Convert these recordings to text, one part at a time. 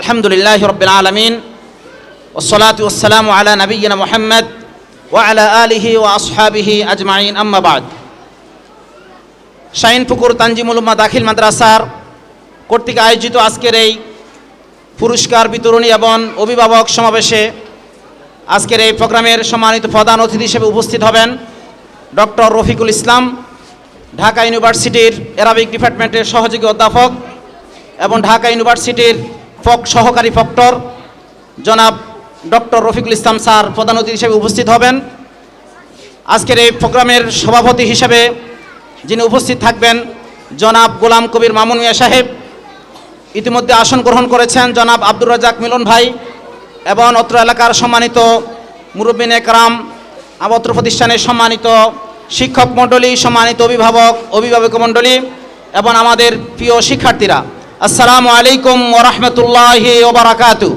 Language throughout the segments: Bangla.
আলহামদুলিল্লাহি রাব্বিল আলামিন ওয়াসসালাতু ওয়াসসালামু আলা নাবিয়্যিনা মুহাম্মদ ওয়া আলা আলিহি ওয়া আসহাবিহি আজমাইন, আম্মা বাদ। শাহিনপুকুর তানজিমুল উম্মাহ দাখিল মাদ্রাসার কর্তৃক আয়োজিত আজকের এই পুরস্কার বিতরণী এবং অভিভাবক সমাবেশে আজকের এই প্রোগ্রামের সম্মানিত প্রধান অতিথি হিসেবে উপস্থিত হবেন ডক্টর রফিকুল ইসলাম, ঢাকা ইউনিভার্সিটির অ্যারাবিক ডিপার্টমেন্টের সহযোগী অধ্যাপক এবং ঢাকা ইউনিভার্সিটির সহকারী প্রক্টর জনাব ডক্টর রফিকুল ইসলাম স্যার প্রধান অতিথি হিসেবে উপস্থিত হবেন। আজকের এই প্রোগ্রামের সভাপতি হিসেবে যিনি উপস্থিত থাকবেন জনাব গোলাম কবির মামুন মিয়া সাহেব। ইতিমধ্যে আসন গ্রহণ করেছেন জনাব আব্দুর রাজ্জাক মিলন ভাই এবং অত্র এলাকার সম্মানিত মুরব্বিন একরাম, অত্র প্রতিষ্ঠানের সম্মানিত শিক্ষক মণ্ডলী, সম্মানিত অভিভাবক মণ্ডলী এবং আমাদের প্রিয় শিক্ষার্থীরা, আসসালামু আলাইকুম ওয়া রাহমাতুল্লাহি ওয়া বারাকাতুহু।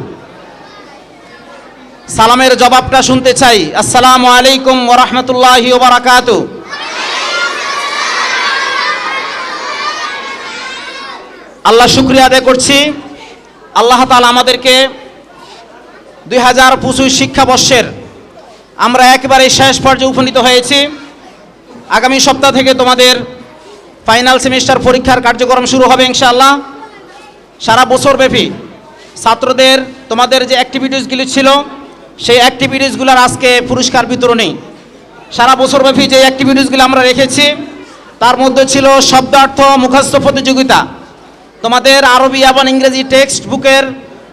সালামের জবাবটা শুনতে চাই। আসসালামু আলাইকুম ওয়া রাহমাতুল্লাহি ওয়া বারাকাতুহু। আল্লাহ শুকরিয়া আদায় করছি, আল্লাহ তাআলা আমাদেরকে 2025 শিক্ষাবর্ষের আমরা একেবারে শেষ পর্যায়ে উপনীত হয়েছি। আগামী সপ্তাহ থেকে তোমাদের ফাইনাল সেমিস্টার পরীক্ষার কার্যক্রম শুরু হবে ইনশাআল্লাহ। সারা বছরব্যাপী ছাত্রদের তোমাদের যে অ্যাক্টিভিটিসগুলি ছিল সেই অ্যাক্টিভিটিসগুলোর আজকে পুরস্কার বিতরণী। সারা বছরব্যাপী যে অ্যাক্টিভিটিসগুলো আমরা রেখেছি তার মধ্যে ছিল শব্দার্থ মুখস্থ প্রতিযোগিতা। তোমাদের আরবি এবং ইংরেজি টেক্সট বুকের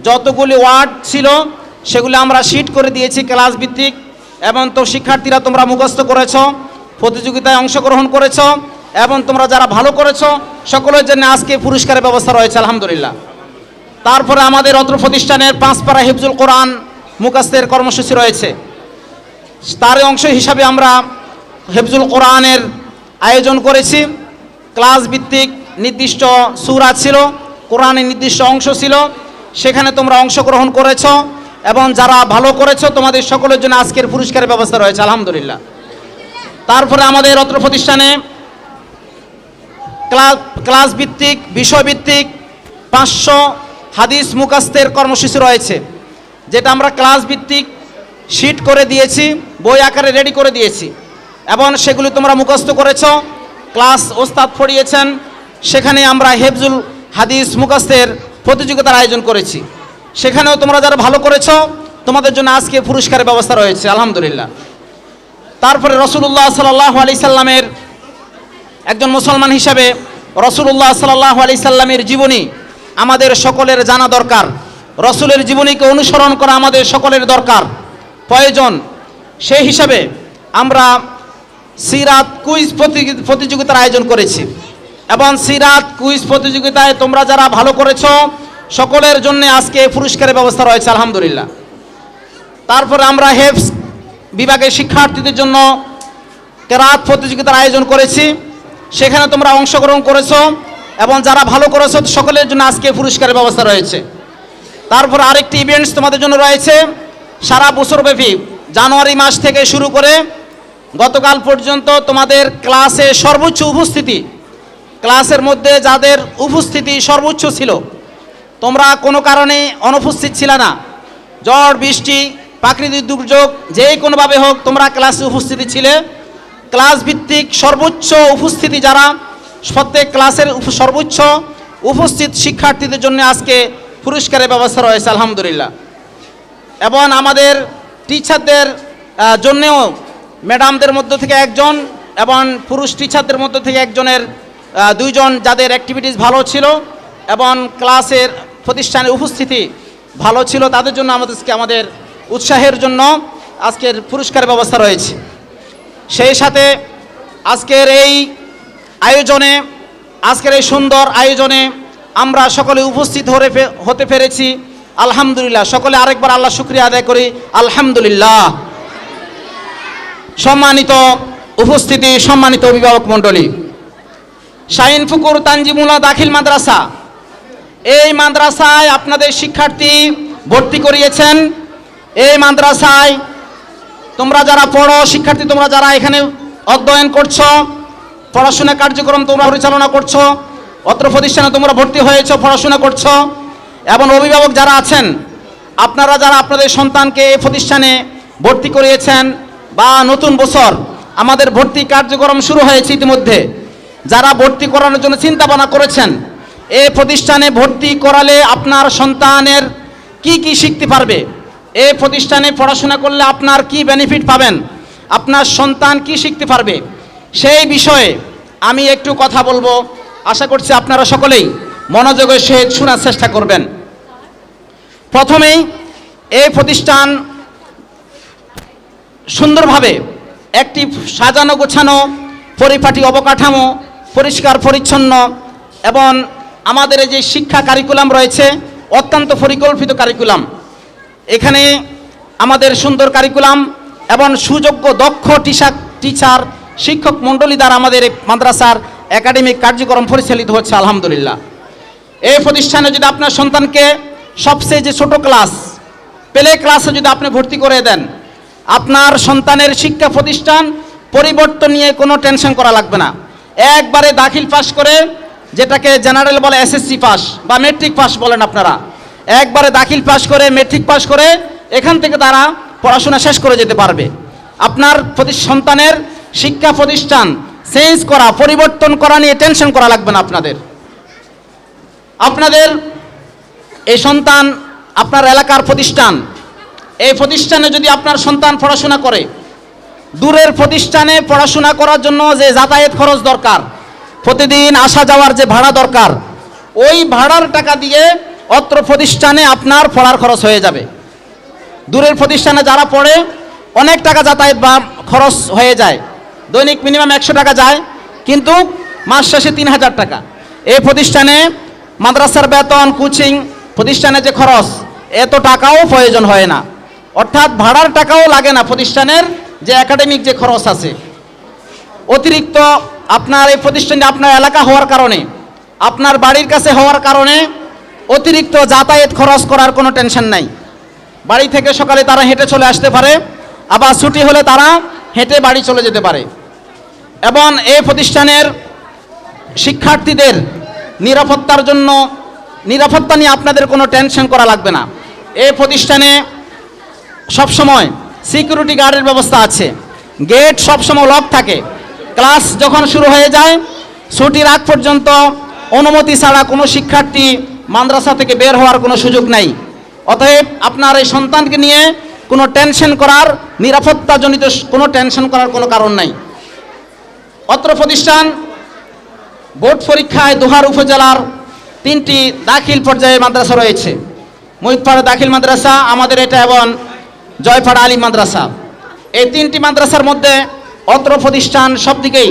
যতগুলি ওয়ার্ড ছিল সেগুলো আমরা শিট করে দিয়েছি ক্লাস ভিত্তিক, এবং তো শিক্ষার্থীরা তোমরা মুখস্থ করেছো, প্রতিযোগিতায় অংশগ্রহণ করেছো এবং তোমরা যারা ভালো করেছো সকলের জন্য আজকে পুরস্কারের ব্যবস্থা রয়েছে আলহামদুলিল্লাহ। তারপরে আমাদের অত্র প্রতিষ্ঠানের 5 পারা হিফজুল কোরআন মুখস্থের কর্মসূচি রয়েছে। তার অংশ হিসাবে আমরা হিফজুল কোরআনের আয়োজন করেছি। ক্লাস ভিত্তিক নির্দিষ্ট সূরা ছিল, কোরআনের নির্দিষ্ট অংশ ছিল, সেখানে তোমরা অংশগ্রহণ করেছো এবং যারা ভালো করেছো তোমাদের সকলের জন্য আজকের পুরস্কারের ব্যবস্থা রয়েছে আলহামদুলিল্লাহ। তারপরে আমাদের অত্র প্রতিষ্ঠানে ক্লাস ভিত্তিক বিষয়ভিত্তিক 500 হাদিস মুখস্থের কর্মসূচি রয়েছে, যেটা আমরা ক্লাস ভিত্তিক শিট করে দিয়েছি, বই আকারে রেডি করে দিয়েছি এবং সেগুলি তোমরা মুখস্থ করেছো, ক্লাস ওস্তাদ পড়িয়েছেন। সেখানে আমরা হেফজুল হাদিস মুখস্থের প্রতিযোগিতার আয়োজন করেছি, সেখানেও তোমরা যারা ভালো করেছো তোমাদের জন্য আজকে পুরস্কারের ব্যবস্থা রয়েছে আলহামদুলিল্লাহ। তারপরে রাসূলুল্লাহ সাল্লাল্লাহু আলাইহি সাল্লামের একজন মুসলমান হিসাবে রাসূলুল্লাহ সাল্লাল্লাহু আলাইহি সাল্লামের জীবনী আমাদের সকলের জানা দরকার। রাসূলের জীবনীকে অনুসরণ করা আমাদের সকলের দরকার, প্রয়োজন। সেই হিসাবে আমরা সিরাত কুইজ প্রতিযোগিতার আয়োজন করেছি এবং সিরাত কুইজ প্রতিযোগিতায় তোমরা যারা ভালো করেছো সকলের জন্য আজকে পুরস্কারের ব্যবস্থা রয়েছে আলহামদুলিল্লাহ। তারপরে আমরা হেফজ বিভাগের শিক্ষার্থীদের জন্য কেরাত প্রতিযোগিতার আয়োজন করেছি, সেখানে তোমরা অংশগ্রহণ করেছো এবং যারা ভালো করেছো সকলের জন্য আজকে পুরস্কারের ব্যবস্থা রয়েছে। তারপর আরেকটি ইভেন্টস তোমাদের জন্য রয়েছে সারা বছরব্যাপী, জানুয়ারি মাস থেকে শুরু করে গতকাল পর্যন্ত তোমাদের ক্লাসে সর্বোচ্চ উপস্থিতি, ক্লাসের মধ্যে যাদের উপস্থিতি সর্বোচ্চ ছিল, তোমরা কোনো কারণে অনুপস্থিত ছিলে না, ঝড় বৃষ্টি প্রাকৃতিক দুর্যোগ যে কোনোভাবে হোক তোমরা ক্লাসে উপস্থিতি ছিলে। ক্লাস ভিত্তিক সর্বোচ্চ উপস্থিতি যারা, প্রত্যেক ক্লাসের সর্বোচ্চ উপস্থিত শিক্ষার্থীদের জন্য আজকে পুরস্কারের ব্যবস্থা রয়েছে আলহামদুলিল্লাহ। এবং আমাদের টিচারদের জন্যেও ম্যাডামদের মধ্য থেকে একজন এবং পুরুষ টিচারদের মধ্য থেকে একজনের 2 জন যাদের অ্যাক্টিভিটিস ভালো ছিল এবং ক্লাসের প্রতিষ্ঠানের উপস্থিতি ভালো ছিল তাদের জন্য আমাদের উৎসাহের জন্য আজকের পুরস্কারের ব্যবস্থা রয়েছে। সেই সাথে আজকের এই আয়োজনে, আজকের এই সুন্দর আয়োজনে আমরা সকলে উপস্থিত হতে পেরেছি আলহামদুলিল্লাহ। সকলে আরেকবার আল্লাহ শুকরিয়া আদায় করি আলহামদুলিল্লাহ। সম্মানিত উপস্থিতি, সম্মানিত অভিভাবক মণ্ডলী, শাহিনপুকুর তানজিমুল্লাহ দাখিল মাদ্রাসা, এই মাদ্রাসায় আপনাদের শিক্ষার্থী ভর্তি করিয়েছেন। এই মাদ্রাসায় তোমরা যারা পড়ো, শিক্ষার্থী তোমরা যারা এখানে অধ্যয়ন করছো, পড়াশোনা কার্যক্রম তোমরা পরিচালনা করছো, অত্র প্রতিষ্ঠানে তোমরা ভর্তি হয়েছো, পড়াশোনা করছো, এবং অভিভাবক যারা আছেন, আপনারা যারা আপনাদের সন্তানকে এই প্রতিষ্ঠানে ভর্তি করিয়েছেন বা নতুন বছর আমাদের ভর্তি কার্যক্রম শুরু হয়েছে ইতিমধ্যে, যারা ভর্তি করানোর জন্য চিন্তা ভাবনা করেছেন, এই প্রতিষ্ঠানে ভর্তি করালে আপনার সন্তানের কি কি শিখতে পারবে, এই প্রতিষ্ঠানে পড়াশোনা করলে আপনার কি বেনিফিট পাবেন, আপনার সন্তান কি শিখতে পারবে, সেই বিষয়ে আমি একটু কথা বলবো। আশা করছি আপনারা সকলেই মনোযোগের সহিত শোনার চেষ্টা করবেন। প্রথমেই এই প্রতিষ্ঠান সুন্দরভাবে একটি সাজানো গোছানো পরিপাটি অবকাঠামো, পরিষ্কার পরিচ্ছন্ন এবং আমাদের এই যে শিক্ষা কারিকুলাম রয়েছে অত্যন্ত পরিকল্পিত কারিকুলাম। এখানে আমাদের সুন্দর কারিকুলাম এবং সুযোগ্য দক্ষ টিচার শিক্ষক মণ্ডলী দ্বারা আমাদের মাদ্রাসার একাডেমিক কার্যক্রম পরিচালিত হচ্ছে আলহামদুলিল্লাহ। এই প্রতিষ্ঠানে যদি আপনার সন্তানকে সবচেয়ে যে ছোট ক্লাস প্লে ক্লাসে যদি আপনি ভর্তি করে দেন, আপনার সন্তানের শিক্ষা প্রতিষ্ঠান পরিবর্তন নিয়ে কোনো টেনশন করা লাগবে না। একবারে দাখিল পাস করে, যেটাকে জেনারেল বলে এসএসসি পাস বা মেট্রিক পাস বলেন আপনারা, একবারে দাখিল পাস করে মেট্রিক পাস করে এখান থেকে তারা পড়াশোনা শেষ করে যেতে পারবে। আপনার সন্তানের শিক্ষা প্রতিষ্ঠান চেঞ্জ করা, পরিবর্তন করা নিয়ে টেনশন করা লাগবে না আপনাদের এই সন্তান আপনার এলাকার প্রতিষ্ঠান, এই প্রতিষ্ঠানে যদি আপনার সন্তান পড়াশোনা করে, দূরের প্রতিষ্ঠানে পড়াশোনা করার জন্য যে যাতায়াত খরচ দরকার, প্রতিদিন আসা যাওয়ার যে ভাড়া দরকার, ওই ভাড়ার টাকা দিয়ে অত্র প্রতিষ্ঠানে আপনার পড়ার খরচ হয়ে যাবে। দূরের প্রতিষ্ঠানে যারা পড়ে অনেক টাকা যাতায়াত বা খরচ হয়ে যায়, দৈনিক মিনিমাম 100 টাকা যায়, কিন্তু মাস শেষে 3000 টাকা। এই প্রতিষ্ঠানে মাদ্রাসার বেতন, কোচিং, প্রতিষ্ঠানে যে খরচ, এত টাকাও প্রয়োজন হয় না, অর্থাৎ ভাড়ার টাকাও লাগে না। প্রতিষ্ঠানের যে একাডেমিক যে খরচ আছে অতিরিক্ত, আপনার এই প্রতিষ্ঠানটি আপনার এলাকা হওয়ার কারণে, আপনার বাড়ির কাছে হওয়ার কারণে অতিরিক্ত যাতায়াত খরচ করার কোনো টেনশন নাই। বাড়ি থেকে সকালে তারা হেঁটে চলে আসতে পারে, আবার ছুটি হলে তারা হেঁটে বাড়ি চলে যেতে পারে। এবং এই প্রতিষ্ঠানের শিক্ষার্থীদের নিরাপত্তার জন্য, নিরাপত্তা নিয়ে আপনাদের কোনো টেনশন করা লাগবে না। এই প্রতিষ্ঠানে সবসময় সিকিউরিটি গার্ডের ব্যবস্থা আছে, গেট সবসময় লক থাকে। ক্লাস যখন শুরু হয়ে যায়, ছুটির আগ পর্যন্ত অনুমতি ছাড়া কোনো শিক্ষার্থী মাদ্রাসা থেকে বের হওয়ার কোনো সুযোগ নাই। অতএব আপনার এই সন্তানকে নিয়ে কোনো টেনশন করার, নিরাপত্তাজনিত কোনো টেনশন করার কোনো কারণ নাই। অত্র প্রতিষ্ঠান বোর্ড পরীক্ষায় দোহার উপজেলার 3টি দাখিল পর্যায়ে মাদ্রাসা রয়েছে। মহিদপাড়া দাখিল মাদ্রাসা আমাদের এটা, এবং জয়পাড়া আলিম মাদ্রাসা। এই 3টি মাদ্রাসার মধ্যে অত্র প্রতিষ্ঠান সব দিকেই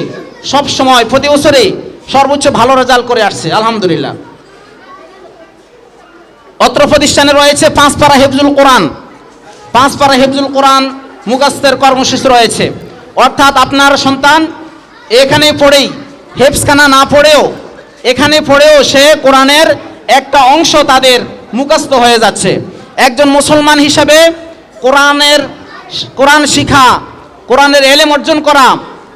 সবসময় প্রতি বছরেই সর্বোচ্চ ভালো রেজাল্ট করে আসছে আলহামদুলিল্লাহ। অত্র প্রতিষ্ঠানে রয়েছে 5 পারা হেফজুল কোরআন, 5 পারা হেফজুল কোরআন মুখস্থের কর্মসূচি রয়েছে। অর্থাৎ আপনার সন্তান এখানে পড়েই, হেফজখানা না পড়েও, এখানে পড়েও সে কোরআনের একটা অংশ তাদের মুখস্থ হয়ে যাচ্ছে। একজন মুসলমান হিসাবে কোরআন শিখা, কোরআনের এলেম অর্জন করা,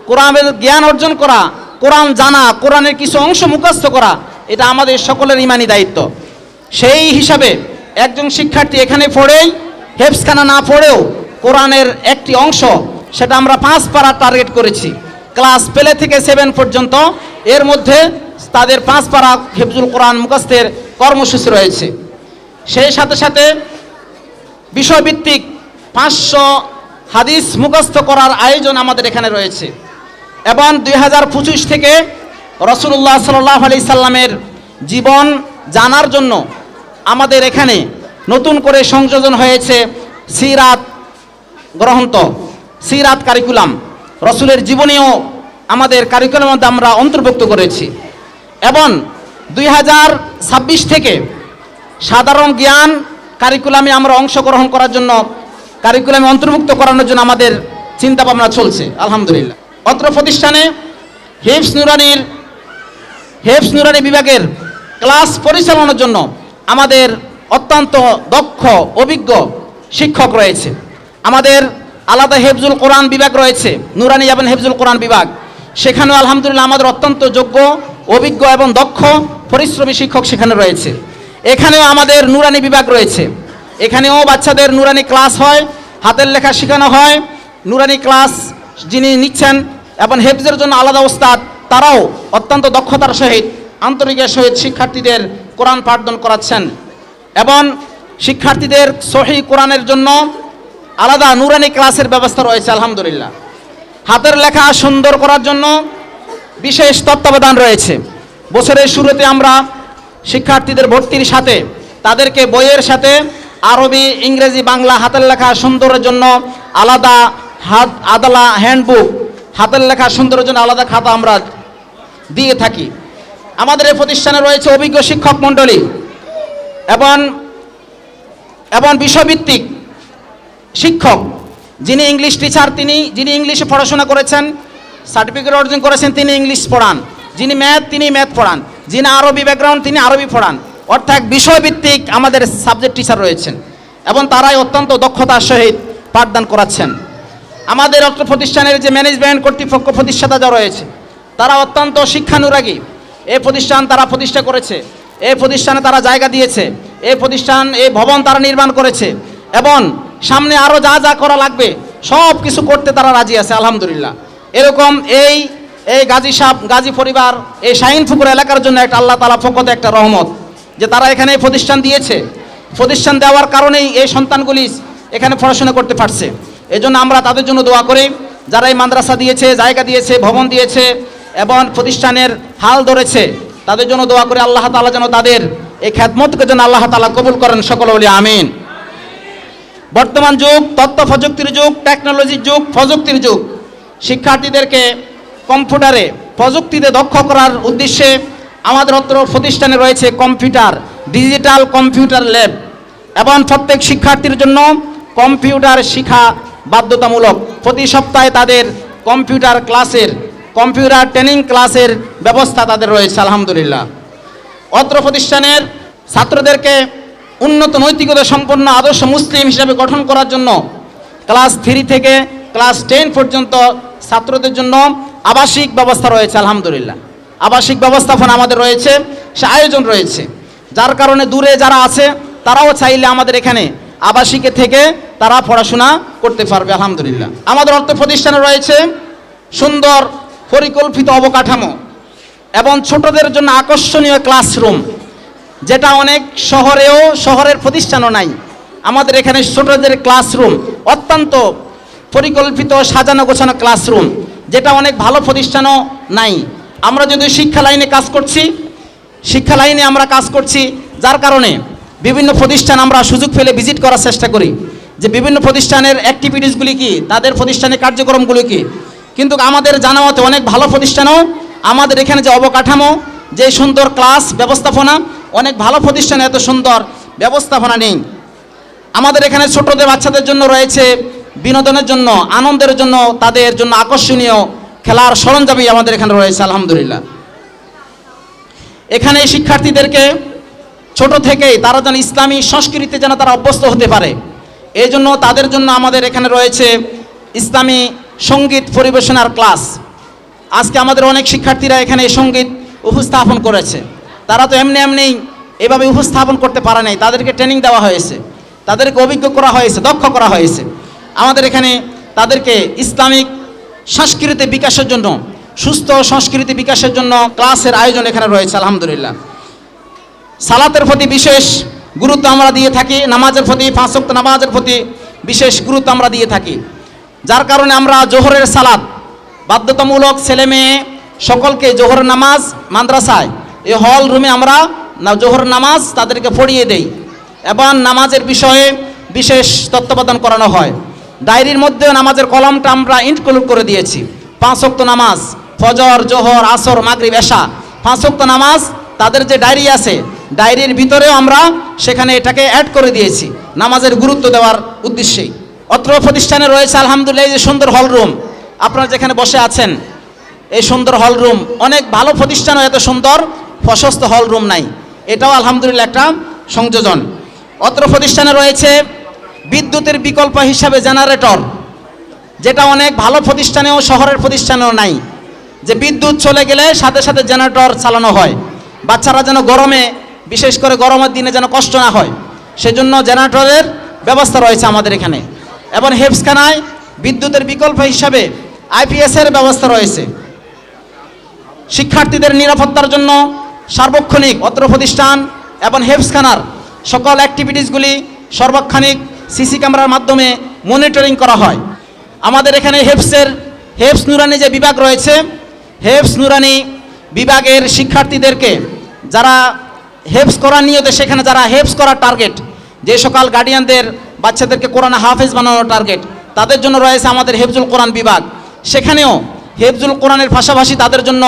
কোরআনের জ্ঞান অর্জন করা, কোরআন জানা, কোরআনের কিছু অংশ মুখস্থ করা, এটা আমাদের সকলের ইমানি দায়িত্ব। সেই হিসাবে একজন শিক্ষার্থী এখানে পড়েই, হেফজখানা না পড়েও কোরআনের একটি অংশ, সেটা আমরা 5 পারা টার্গেট করেছি। ক্লাস প্লে থেকে 7 পর্যন্ত এর মধ্যে তাদের 5 পারা হেফজুল কোরআন মুখস্থের কর্মসূচি রয়েছে। সেই সাথে সাথে বিষয়ভিত্তিক 500 হাদিস মুখস্থ করার আয়োজন আমাদের এখানে রয়েছে। এবং 2025 থেকে রাসূলুল্লাহ সাল্লাল্লাহু আলাইহি সাল্লামের জীবন জানার জন্য আমাদের এখানে নতুন করে সংযোজন হয়েছে সিরাত গ্রন্থ, সিরাত কারিকুলাম। রসুলের জীবনীও আমাদের কারিকুলামের মধ্যে আমরা অন্তর্ভুক্ত করেছি। এবং 2026 থেকে সাধারণ জ্ঞান কারিকুলামে আমরা অংশগ্রহণ করার জন্য, কারিকুলামে অন্তর্ভুক্ত করানোর জন্য আমাদের চিন্তা ভাবনা চলছে আলহামদুলিল্লাহ। অত্র প্রতিষ্ঠানে হেফজ নুরানি বিভাগের ক্লাস পরিচালনার জন্য আমাদের অত্যন্ত দক্ষ অভিজ্ঞ শিক্ষক রয়েছে। আমাদের আলাদা হেফজুল কোরআন বিভাগ রয়েছে, নুরানি এবং হেফজুল কোরআন বিভাগ। সেখানেও আলহামদুলিল্লাহ আমাদের অত্যন্ত যোগ্য, অভিজ্ঞ এবং দক্ষ পরিশ্রমী শিক্ষক সেখানে রয়েছে। এখানেও আমাদের নুরানি বিভাগ রয়েছে, এখানেও বাচ্চাদের নুরানি ক্লাস হয়, হাতের লেখা শেখানো হয়। নুরানি ক্লাস যিনি নিচ্ছেন এবং হেফজের জন্য আলাদা ওস্তাদ, তারাও অত্যন্ত দক্ষতার সহিত আন্তরিকের সহিত শিক্ষার্থীদের কোরআন পাঠদান করাচ্ছেন। এবং শিক্ষার্থীদের সহি কোরআনের জন্য আলাদা নুরানি ক্লাসের ব্যবস্থা রয়েছে আলহামদুলিল্লাহ। হাতের লেখা সুন্দর করার জন্য বিশেষ তত্ত্বাবধান রয়েছে। বছরের শুরুতে আমরা শিক্ষার্থীদের ভর্তির সাথে তাদেরকে বইয়ের সাথে আরবি, ইংরেজি, বাংলা হাতের লেখা সুন্দরের জন্য আলাদা আদালা হ্যান্ডবুক, হাতের লেখা সুন্দরের জন্য আলাদা খাতা আমরা দিয়ে থাকি। আমাদের এই প্রতিষ্ঠানে রয়েছে অভিজ্ঞ শিক্ষক মণ্ডলী এবং বিষয়ভিত্তিক শিক্ষক। যিনি ইংলিশ টিচার, যিনি ইংলিশে পড়াশোনা করেছেন, সার্টিফিকেট অর্জন করেছেন, তিনি ইংলিশ পড়ান। যিনি ম্যাথ, তিনি ম্যাথ পড়ান। যিনি আরবি ব্যাকগ্রাউন্ড, তিনি আরবি পড়ান। অর্থাৎ বিষয়ভিত্তিক আমাদের সাবজেক্ট টিচার রয়েছেন এবং তারাই অত্যন্ত দক্ষতার সহিত পাঠদান করাচ্ছেন। আমাদের অত্র প্রতিষ্ঠানের যে ম্যানেজমেন্ট কর্তৃপক্ষ প্রতিষ্ঠাতা যা রয়েছে, তারা অত্যন্ত শিক্ষানুরাগী। এই প্রতিষ্ঠান তারা প্রতিষ্ঠা করেছে, এই প্রতিষ্ঠানে তারা জায়গা দিয়েছে, এই প্রতিষ্ঠান, এই ভবন তারা নির্মাণ করেছে এবং সামনে আরও যা যা করা লাগবে সব কিছু করতে তারা রাজি আছে আলহামদুলিল্লাহ। এরকম এই গাজী সাহেব, গাজী পরিবার, এই শাহিনপুকুর এলাকার জন্য একটা আল্লাহ তাআলা পক্ষতে একটা রহমত যে তারা এখানে প্রতিষ্ঠান দিয়েছে। প্রতিষ্ঠান দেওয়ার কারণেই এই সন্তানগুলি এখানে পড়াশোনা করতে পারছে। এই জন্য আমরা তাদের জন্য দোয়া করি, যারা এই মাদ্রাসা দিয়েছে, জায়গা দিয়েছে, ভবন দিয়েছে এবং প্রতিষ্ঠানের হাল ধরেছে, তাদের জন্য দোয়া করি আল্লাহ তাআলা যেন তাদের এই খ্যাদমতকে যেন আল্লাহ তাআলা কবুল করেন, সকলে বলি আমিন। বর্তমান যুগ তথ্য প্রযুক্তির যুগ, টেকনোলজির যুগ, প্রযুক্তির যুগ। শিক্ষার্থীদেরকে কম্পিউটারে, প্রযুক্তিতে দক্ষ করার উদ্দেশ্যে আমাদের অত্র প্রতিষ্ঠানে রয়েছে কম্পিউটার, ডিজিটাল কম্পিউটার ল্যাব এবং প্রত্যেক শিক্ষার্থীর জন্য কম্পিউটার শিক্ষা বাধ্যতামূলক। প্রতি সপ্তাহে তাদের কম্পিউটার ট্রেনিং ক্লাসের ব্যবস্থা তাদের রয়েছে আলহামদুলিল্লাহ। অত্র প্রতিষ্ঠানের ছাত্রদেরকে উন্নত নৈতিকতা সম্পন্ন আদর্শ মুসলিম হিসাবে গঠন করার জন্য ক্লাস 3 থেকে ক্লাস 10 পর্যন্ত ছাত্রদের জন্য আবাসিক ব্যবস্থা রয়েছে আলহামদুলিল্লাহ। আবাসিক ব্যবস্থাপনা আমাদের রয়েছে, সে আয়োজন রয়েছে, যার কারণে দূরে যারা আছে তারাও চাইলে আমাদের এখানে আবাসিকে থেকে তারা পড়াশোনা করতে পারবে আলহামদুলিল্লাহ। আমাদের অর্থ প্রতিষ্ঠানে রয়েছে সুন্দর পরিকল্পিত অবকাঠামো এবং ছোটদের জন্য আকর্ষণীয় ক্লাসরুম, যেটা অনেক শহরের প্রতিষ্ঠানও নাই। আমাদের এখানে ছোটদের ক্লাসরুম অত্যন্ত পরিকল্পিত, সাজানো গোছানো ক্লাসরুম, যেটা অনেক ভালো প্রতিষ্ঠানও নাই। আমরা যদি শিক্ষা লাইনে কাজ করছি, যার কারণে বিভিন্ন প্রতিষ্ঠান আমরা সুযোগ পেলে ভিজিট করার চেষ্টা করি যে বিভিন্ন প্রতিষ্ঠানের অ্যাক্টিভিটিসগুলি কি, তাদের প্রতিষ্ঠানের কার্যক্রমগুলি কি। কিন্তু আমাদের জানা মতে অনেক ভালো প্রতিষ্ঠানও আমাদের এখানে যে অবকাঠামো, যে সুন্দর ক্লাস ব্যবস্থাপনা, অনেক ভালো প্রতিষ্ঠানে এত সুন্দর ব্যবস্থাপনা নেই। আমাদের এখানে ছোটদের বাচ্চাদের জন্য রয়েছে বিনোদনের জন্য, আনন্দের জন্য, তাদের জন্য আকর্ষণীয় খেলার সরঞ্জামই আমাদের এখানে রয়েছে আলহামদুলিল্লাহ। এখানে শিক্ষার্থীদেরকে ছোট থেকেই তারা যেন ইসলামী সংস্কৃতিতে যেন তারা অভ্যস্ত হতে পারে, এই জন্য তাদের জন্য আমাদের এখানে রয়েছে ইসলামী সঙ্গীত পরিবেশনার ক্লাস। আজকে আমাদের অনেক শিক্ষার্থীরা এখানে সঙ্গীত উপস্থাপন করেছে। তারা তো এমনি এভাবে উপস্থাপন করতে পারে নাই, তাদেরকে ট্রেনিং দেওয়া হয়েছে, তাদেরকে অভিজ্ঞ করা হয়েছে, দক্ষ করা হয়েছে। আমাদের এখানে তাদেরকে ইসলামিক সংস্কৃতি বিকাশের জন্য, সুস্থ সংস্কৃতি বিকাশের জন্য ক্লাসের আয়োজন এখানে রয়েছে আলহামদুলিল্লাহ। সালাতের প্রতি বিশেষ গুরুত্ব আমরা দিয়ে থাকি, নামাজের প্রতি, 5 ওয়াক্ত নামাজের প্রতি বিশেষ গুরুত্ব আমরা দিয়ে থাকি, যার কারণে আমরা জোহরের সালাত বাধ্যতামূলক, ছেলে মেয়ে সকলকে জোহরের নামাজ মাদ্রাসায় এই হল রুমে আমরা জোহরের নামাজ তাদেরকে পড়িয়ে দেই এবং নামাজের বিষয়ে বিশেষ তত্ত্বাবধান করানো হয়। ডায়েরির মধ্যেও নামাজের কলমটা আমরা ইনক্লুড করে দিয়েছি। 5 ওয়াক্ত নামাজ, ফজর, জোহর, আসর, মাগরিব, এশা, 5 ওয়াক্ত নামাজ তাদের যে ডায়েরি আছে, ডায়েরির ভিতরেও আমরা সেখানে এটাকে অ্যাড করে দিয়েছি নামাজের গুরুত্ব দেওয়ার উদ্দেশ্যেই। অত্র প্রতিষ্ঠানে রয়েছে আলহামদুলিল্লাহ এই যে সুন্দর হলরুম, আপনারা যেখানে বসে আছেন এই সুন্দর হলরুম, অনেক ভালো প্রতিষ্ঠানও এত সুন্দর প্রশস্ত হলরুম নাই, এটাও আলহামদুলিল্লাহ একটা সংযোজন। অত্র প্রতিষ্ঠানে রয়েছে বিদ্যুতের বিকল্প হিসাবে জেনারেটর, যেটা অনেক ভালো প্রতিষ্ঠানেও শহরের প্রতিষ্ঠানেও নাই, যে বিদ্যুৎ চলে গেলে সাথে সাথে জেনারেটর চালানো হয়, বাচ্চারা যেন গরমে বিশেষ করে গরমের দিনে যেন কষ্ট না হয় সেজন্য জেনারেটরের ব্যবস্থা রয়েছে আমাদের এখানে। এবং হেফজখানায় বিদ্যুতের বিকল্প হিসাবে আইপিএসের ব্যবস্থা রয়েছে। শিক্ষার্থীদের নিরাপত্তার জন্য সার্বক্ষণিক অত্র প্রতিষ্ঠান এবং হেফজখানার সকল অ্যাক্টিভিটিসগুলি সর্বাক্ষণিক সিসি ক্যামেরার মাধ্যমে মনিটরিং করা হয়। আমাদের এখানে হেফজ নুরানি যে বিভাগ রয়েছে, হেফজ নুরানি বিভাগের শিক্ষার্থীদেরকে যারা হেফজ করার নিয়তে, সেখানে যারা হেফজ করার টার্গেট, যে সকল গার্ডিয়ানদের বাচ্চাদেরকে কোরআন হাফেজ বানানোর টার্গেট, তাদের জন্য রয়েছে আমাদের হেফজুল কোরআন বিভাগ। সেখানেও হেফজুল কোরআনের পাশাপাশি তাদের জন্য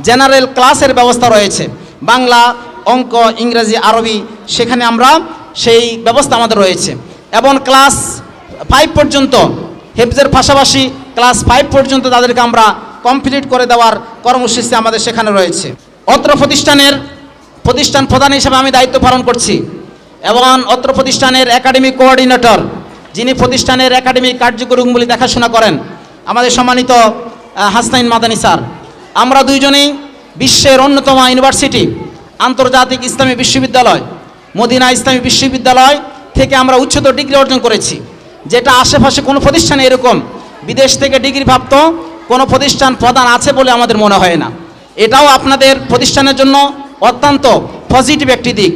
জেনারেল ক্লাসের ব্যবস্থা রয়েছে, বাংলা, অঙ্ক, ইংরেজি, আরবি, সেখানে আমরা সেই ব্যবস্থা আমাদের রয়েছে। এবং ক্লাস 5 পর্যন্ত হেফজের পাশাপাশি ক্লাস 5 পর্যন্ত তাদেরকে আমরা কমপ্লিট করে দেওয়ার কর্মসূচি আমাদের সেখানে রয়েছে। অত্র প্রতিষ্ঠান প্রধান হিসেবে আমি দায়িত্ব পালন করছি এবং অত্র প্রতিষ্ঠানের একাডেমিক কোঅর্ডিনেটর, যিনি প্রতিষ্ঠানের একাডেমিক কার্যক্রমগুলি দেখাশোনা করেন, আমাদের সম্মানিত হাসনাইন মাদানী স্যার। আমরা দুইজনেই বিশ্বের অন্যতম ইউনিভার্সিটি আন্তর্জাতিক ইসলামী বিশ্ববিদ্যালয় মদিনা ইসলামী বিশ্ববিদ্যালয় থেকে আমরা উচ্চতর ডিগ্রি অর্জন করেছি, যেটা আশেপাশে কোনো প্রতিষ্ঠানে এরকম বিদেশ থেকে ডিগ্রি প্রাপ্ত কোনো প্রতিষ্ঠান প্রদান আছে বলে আমাদের মনে হয় না। এটাও আপনাদের প্রতিষ্ঠানের জন্য অত্যন্ত পজিটিভ একটি দিক।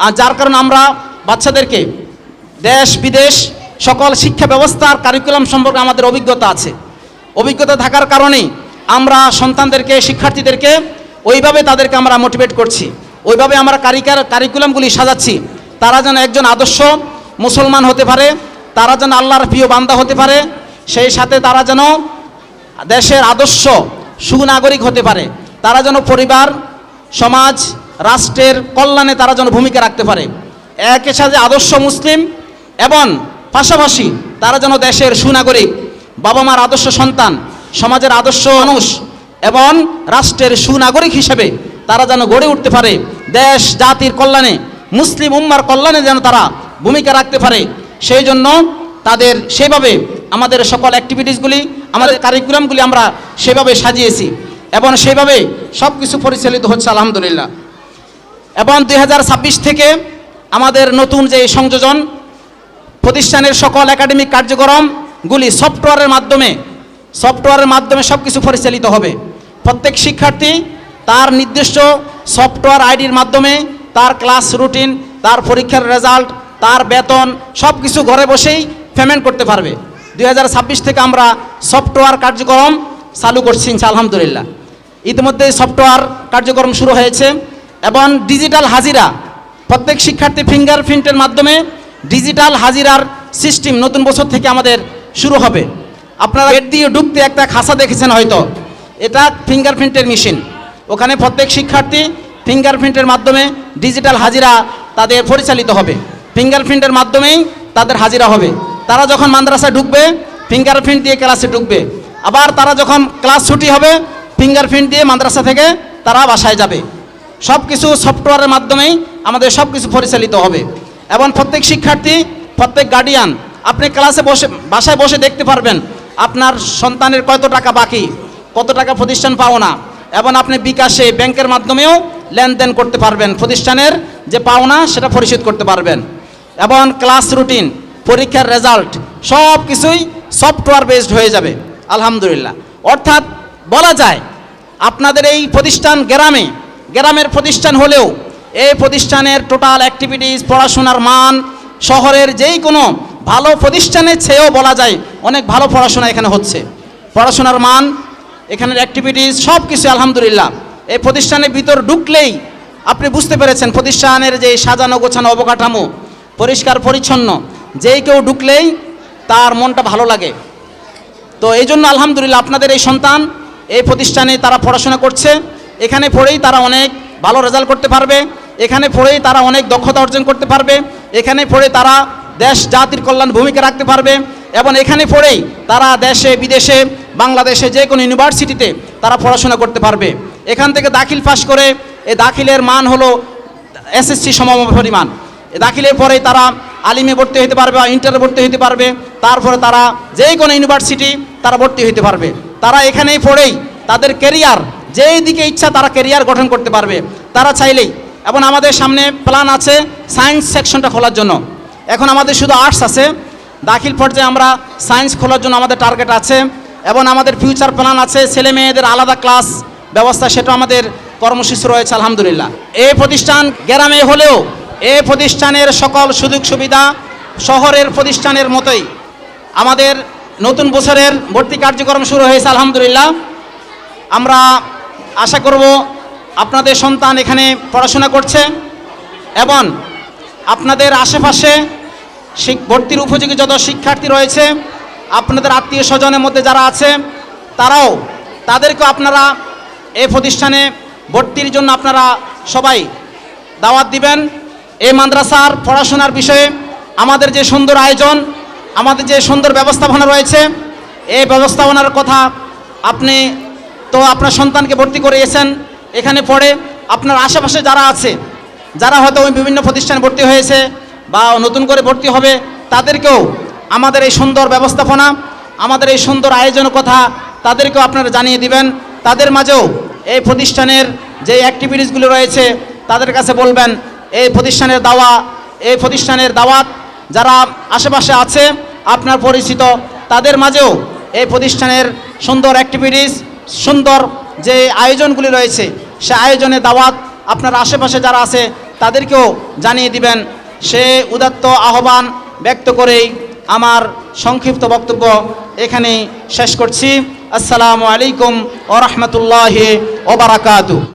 আর যার কারণে আমরা বাচ্চাদেরকে দেশ বিদেশ সকল শিক্ষা ব্যবস্থার কারিকুলাম সম্পর্কে আমাদের অভিজ্ঞতা আছে। অভিজ্ঞতা থাকার কারণেই আমরা সন্তানদেরকে, শিক্ষার্থীদেরকে ওইভাবে তাদেরকে আমরা মোটিভেট করছি, ওইভাবে আমরা কারিকুলামগুলি সাজাচ্ছি, তারা যেন একজন আদর্শ মুসলমান হতে পারে, তারা যেন আল্লাহর প্রিয় বান্দা হতে পারে, সেই সাথে তারা যেন দেশের আদর্শ সুনাগরিক হতে পারে, তারা যেন পরিবার, সমাজ, রাষ্ট্রের কল্যাণে তারা যেন ভূমিকা রাখতে পারে, একই সাথে আদর্শ মুসলিম এবং পাশাপাশি তারা যেন দেশের সুনাগরিক, বাবা মার আদর্শ সন্তান, সমাজের আদর্শ মানুষ এবং রাষ্ট্রের সুনাগরিক হিসেবে তারা যেন গড়ে উঠতে পারে, দেশ জাতির কল্যাণে, মুসলিম উম্মার কল্যাণে যেন তারা ভূমিকা রাখতে পারে। সেই জন্য তাদের সেভাবে আমাদের সকল অ্যাক্টিভিটিসগুলি, আমাদের কারিকুলামগুলি আমরা সেভাবে সাজিয়েছি এবং সেভাবে সব কিছু পরিচালিত হচ্ছে আলহামদুলিল্লাহ। এবং 2026 থেকে আমাদের নতুন যে সংযোজন, প্রতিষ্ঠানের সকল একাডেমিক কার্যক্রমগুলি সফটওয়্যারের মাধ্যমে সব কিছু পরিচালিত হবে। প্রত্যেক শিক্ষার্থী তার নির্দিষ্ট সফটওয়্যার আইডির মাধ্যমে তার ক্লাস রুটিন, তার পরীক্ষার রেজাল্ট, তার বেতন সব কিছু ঘরে বসেই পেমেন্ট করতে পারবে। 2026 থেকে আমরা সফটওয়্যার কার্যক্রম চালু করছি আলহামদুলিল্লাহ। ইতিমধ্যে সফটওয়্যার কার্যক্রম শুরু হয়েছে এবং ডিজিটাল হাজিরা, প্রত্যেক শিক্ষার্থী ফিঙ্গারপ্রিন্টের মাধ্যমে ডিজিটাল হাজিরার সিস্টেম নতুন বছর থেকে আমাদের শুরু হবে। আপনারা গেট দিয়ে ঢুকতে একটা খাঁচা দেখেছেন হয়তো, এটা ফিঙ্গারপ্রিন্টের মেশিন। ওখানে প্রত্যেক শিক্ষার্থী ফিঙ্গারপ্রিন্টের মাধ্যমে ডিজিটাল হাজিরা তাদের পরিচালিত হবে, ফিঙ্গারপ্রিন্টের মাধ্যমেই তাদের হাজিরা হবে। তারা যখন মাদ্রাসায় ঢুকবে ফিঙ্গারপ্রিন্ট দিয়ে ক্লাসে ঢুকবে, আবার তারা যখন ক্লাস ছুটি হবে ফিঙ্গারপ্রিন্ট দিয়ে মাদ্রাসা থেকে তারা বাসায় যাবে। সব কিছু সফটওয়্যারের মাধ্যমেই আমাদের সব কিছু পরিচালিত হবে। এবং প্রত্যেক শিক্ষার্থী, প্রত্যেক গার্ডিয়ান আপনি ক্লাসে বসে, বাসায় বসে দেখতে পারবেন আপনার সন্তানের কত টাকা বাকি, কত টাকা প্রতিষ্ঠান পাওনা, এবং আপনি বিকাশে, ব্যাংকের মাধ্যমেও লেনদেন করতে পারবেন, প্রতিষ্ঠানের যে পাওনা সেটা পরিশোধ করতে পারবেন। এবং ক্লাস রুটিন, পরীক্ষার রেজাল্ট সব কিছুই সফটওয়্যার বেসড হয়ে যাবে আলহামদুলিল্লাহ। অর্থাৎ বলা যায় আপনাদের এই প্রতিষ্ঠান গ্রামের প্রতিষ্ঠান হলেও এই প্রতিষ্ঠানের টোটাল অ্যাক্টিভিটিস, পড়াশোনার মান শহরের যেই কোনো ভালো প্রতিষ্ঠানের চেয়েও বলা যায় অনেক ভালো পড়াশোনা এখানে হচ্ছে। পড়াশোনার মান, এখানের অ্যাক্টিভিটিস সব কিছু আলহামদুলিল্লাহ। এই প্রতিষ্ঠানের ভিতর ঢুকলেই আপনি বুঝতে পেরেছেন প্রতিষ্ঠানের যে সাজানো গোছানো অবকাঠামো, পরিষ্কার পরিচ্ছন্ন, যেই কেউ ঢুকলেই তার মনটা ভালো লাগে। তো এই জন্য আলহামদুলিল্লাহ আপনাদের এই সন্তান এই প্রতিষ্ঠানে তারা পড়াশোনা করছে, এখানে পড়েই তারা অনেক ভালো রেজাল্ট করতে পারবে, এখানে পড়েই তারা অনেক দক্ষতা অর্জন করতে পারবে, এখানে পড়ে তারা দেশ জাতির কল্যাণ ভূমিকা রাখতে পারবে, এবং এখানে পড়েই তারা দেশে বিদেশে বাংলাদেশে যে কোনো ইউনিভার্সিটিতে তারা পড়াশোনা করতে পারবে। এখান থেকে দাখিল পাস করে এই দাখিলের মান হলো এসএসসি সমপরিমাণ। দাখিলের পরে তারা আলিমে ভর্তি হতে পারবে, ইন্টারে ভর্তি হতে পারবে, তারপরে তারা যে কোনো ইউনিভার্সিটি তারা ভর্তি হতে পারবে। তারা এখানেই পড়েই তাদের কেরিয়ার যেই দিকে ইচ্ছা তারা কেরিয়ার গঠন করতে পারবে। তারা চাইলেই এবং আমাদের সামনে প্ল্যান আছে সায়েন্স সেকশনটা খোলার জন্য। এখন আমাদের শুধু আর্টস আছে, দাখিল পর্যায়ে আমরা সায়েন্স খোলার জন্য আমাদের টার্গেট আছে এবং আমাদের ফিউচার প্ল্যান আছে, ছেলে মেয়েদের আলাদা ক্লাস ব্যবস্থা, সেটা আমাদের কর্মসূচি রয়েছে আলহামদুলিল্লাহ। এই প্রতিষ্ঠান গ্রামে হলেও এই প্রতিষ্ঠানের সকল সুযোগ সুবিধা শহরের প্রতিষ্ঠানের মতোই। আমাদের নতুন বছরের ভর্তি কার্যক্রম শুরু হয়েছে আলহামদুলিল্লাহ। আমরা আশা করব আপনাদের সন্তান এখানে পড়াশোনা করছে এবং আপনাদের আশেপাশে ভর্তির উপযোগী যত শিক্ষার্থী রয়েছে, আপনাদের আত্মীয় স্বজনের মধ্যে যারা আছে তাদেরকেও আপনারা এই প্রতিষ্ঠানে ভর্তির জন্য আপনারা সবাই দাওয়াত দিবেন। এই মাদ্রাসার পড়াশোনার বিষয়ে আমাদের যে সুন্দর আয়োজন, আমাদের যে সুন্দর ব্যবস্থাপনা রয়েছে, এই ব্যবস্থাপনার কথা আপনি তো আপনার সন্তানকে ভর্তি করিয়েছেন, এখানে পড়ে আপনার আশেপাশে যারা আছে, যারা হয়তো ওই বিভিন্ন প্রতিষ্ঠানে ভর্তি হয়েছে বা নতুন করে ভর্তি হবে, তাদেরকেও আমাদের এই সুন্দর ব্যবস্থাপনা, আমাদের এই সুন্দর আয়োজনের কথা তাদেরকেও আপনারা জানিয়ে দিবেন। তাদের মাঝেও এই প্রতিষ্ঠানের যে অ্যাক্টিভিটিসগুলো রয়েছে তাদের কাছে বলবেন এই প্রতিষ্ঠানের দাওয়াত যারা আশেপাশে আছে আপনার পরিচিত, তাদের মাঝেও এই প্রতিষ্ঠানের সুন্দর অ্যাক্টিভিটিস, সুন্দর যে আয়োজনগুলি রয়েছে সে আয়োজনে দাওয়াত আপনার আশেপাশে যারা আছে তাদেরকেও জানিয়ে দিবেন। সে উদাত্ত আহ্বান ব্যক্ত করেই আমার সংক্ষিপ্ত বক্তব্য এখানে শেষ করছি। আসসালামু আলাইকুম ওয়া রাহমাতুল্লাহি ওয়া বারাকাতুহু।